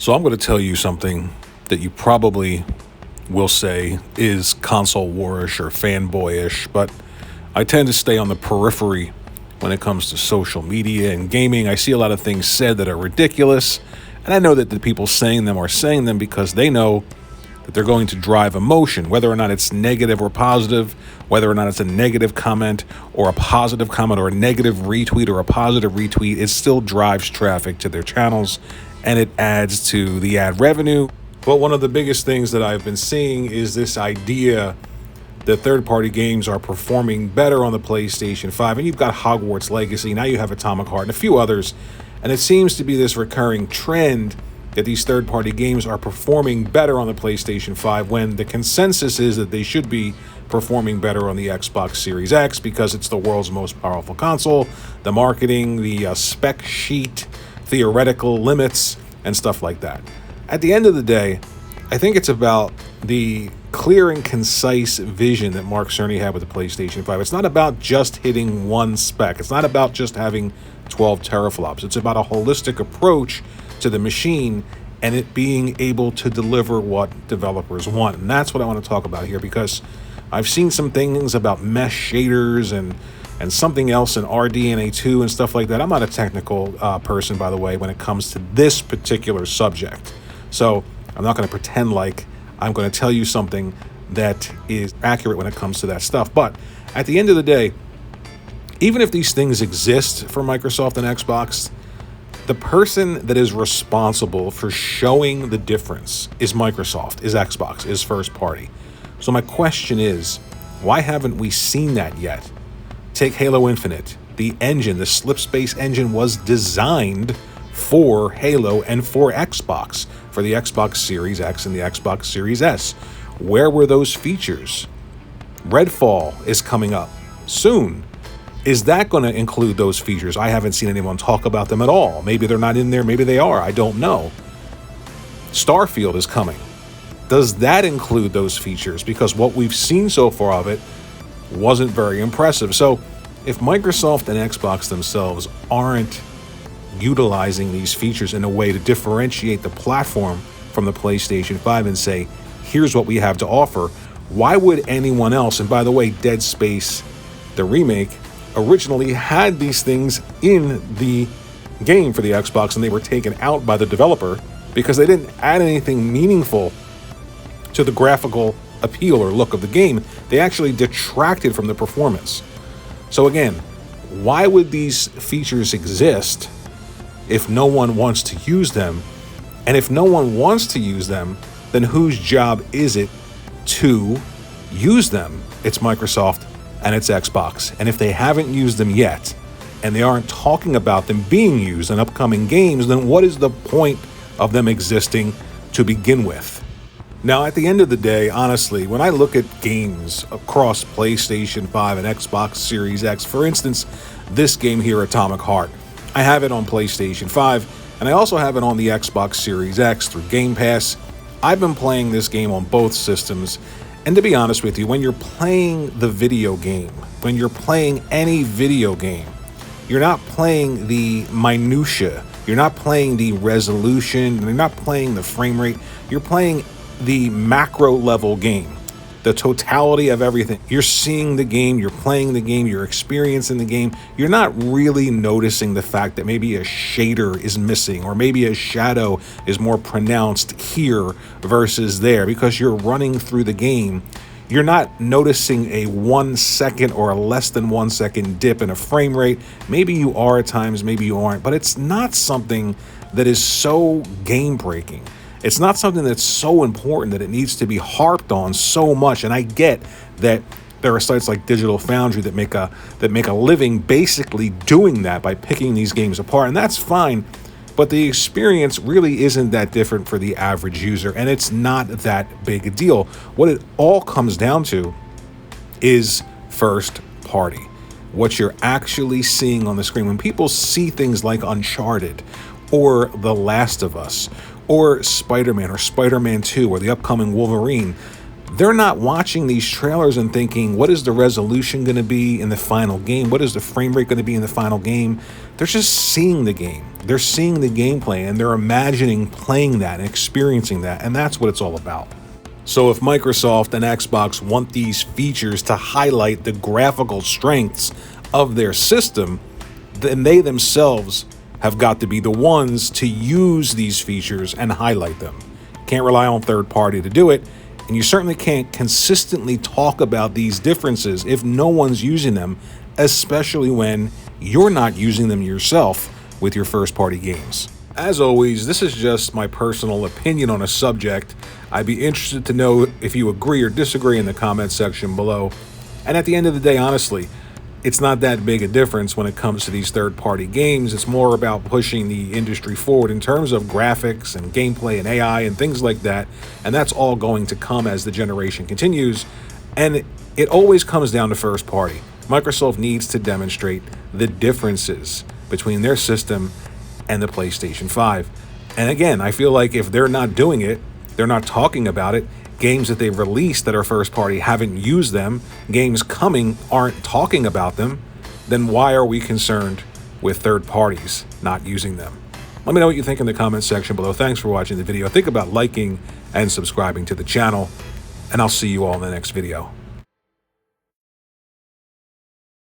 So I'm going to tell you something that you probably will say is console warish or fanboyish, but I tend to stay on the periphery when it comes to social media and gaming. I see a lot of things said that are ridiculous, and I know that the people saying them are saying them because they know that they're going to drive emotion, whether or not it's negative or positive, whether or not it's a negative comment or a positive comment or a negative retweet or a positive retweet. It still drives traffic to their channels and it adds to the ad revenue. But one of the biggest things that I've been seeing is this idea that third-party games are performing better on the PlayStation 5. And you've got Hogwarts Legacy, now you have Atomic Heart, and a few others. And it seems to be this recurring trend that these third-party games are performing better on the PlayStation 5 when the consensus is that they should be performing better on the Xbox Series X because it's the world's most powerful console. The marketing, the spec sheet, theoretical limits, and stuff like that. At the end of the day, I think it's about the clear and concise vision that Mark Cerny had with the PlayStation 5. It's not about just hitting one spec. It's not about just having 12 teraflops. It's about a holistic approach to the machine and it being able to deliver what developers want. And that's what I want to talk about here, because I've seen some things about mesh shaders and something else in RDNA 2 and stuff like that. I'm not a technical person, by the way, when it comes to this particular subject. So I'm not going to pretend like I'm going to tell you something that is accurate when it comes to that stuff. But at the end of the day, even if these things exist for Microsoft and Xbox, the person that is responsible for showing the difference is Microsoft, is Xbox, is first party. So my question is, why haven't we seen that yet? Take Halo Infinite. The engine, the slipspace engine, was designed for Halo and for Xbox, for the Xbox Series X and the Xbox Series S. Where were those features? Redfall is coming up soon. Is that going to include those features? I haven't seen anyone talk about them at all. Maybe they're not in there, maybe they are, I don't know. Starfield is coming. Does that include those features? Because what we've seen so far of it wasn't very impressive. So if Microsoft and Xbox themselves aren't utilizing these features in a way to differentiate the platform from the PlayStation 5 and say, here's what we have to offer, why would anyone else? And by the way, Dead Space, the remake, originally had these things in the game for the Xbox and they were taken out by the developer because they didn't add anything meaningful to the graphical appeal or look of the game. They actually detracted from the performance. So again, why would these features exist if no one wants to use them? And if no one wants to use them, then whose job is it to use them? It's Microsoft and it's Xbox. And if they haven't used them yet, and they aren't talking about them being used in upcoming games, then what is the point of them existing to begin with? Now, at the end of the day, honestly, when I look at games across PlayStation 5 and Xbox Series X, for instance, this game here, Atomic Heart, I have it on PlayStation 5, and I also have it on the Xbox Series X through Game Pass. I've been playing this game on both systems, and to be honest with you, when you're playing the video game, when you're playing any video game, you're not playing the minutia, you're not playing the resolution, you're not playing the frame rate, you're playing the macro level game, the totality of everything. You're seeing the game, you're playing the game, you're experiencing the game. You're not really noticing the fact that maybe a shader is missing or maybe a shadow is more pronounced here versus there because you're running through the game. You're not noticing a 1 second or a less than 1 second dip in a frame rate. Maybe you are at times, maybe you aren't, but it's not something that is so game breaking. It's not something that's so important that it needs to be harped on so much. And I get that there are sites like Digital Foundry that make a living basically doing that by picking these games apart, and that's fine. But the experience really isn't that different for the average user, and it's not that big a deal. What it all comes down to is first party. What you're actually seeing on the screen. When people see things like Uncharted or The Last of Us or Spider-Man or Spider-Man 2 or the upcoming Wolverine, they're not watching these trailers and thinking, what is the resolution going to be in the final game? What is the frame rate going to be in the final game? They're just seeing the game. They're seeing the gameplay and they're imagining playing that and experiencing that, and that's what it's all about. So if Microsoft and Xbox want these features to highlight the graphical strengths of their system, then they themselves have got to be the ones to use these features and highlight them. Can't rely on third party to do it, and you certainly can't consistently talk about these differences if no one's using them, especially when you're not using them yourself with your first party games. As always, this is just my personal opinion on a subject. I'd be interested to know if you agree or disagree in the comment section below. And at the end of the day, honestly, it's not that big a difference when it comes to these third-party games. It's more about pushing the industry forward in terms of graphics and gameplay and AI and things like that. And that's all going to come as the generation continues. And it always comes down to first party. Microsoft needs to demonstrate the differences between their system and the PlayStation 5. And again, I feel like if they're not doing it, they're not talking about it, games that they've released that are first party haven't used them, games coming aren't talking about them, then why are we concerned with third parties not using them? Let me know what you think in the comment section below. Thanks for watching the video. Think about liking and subscribing to the channel, and I'll see you all in the next video.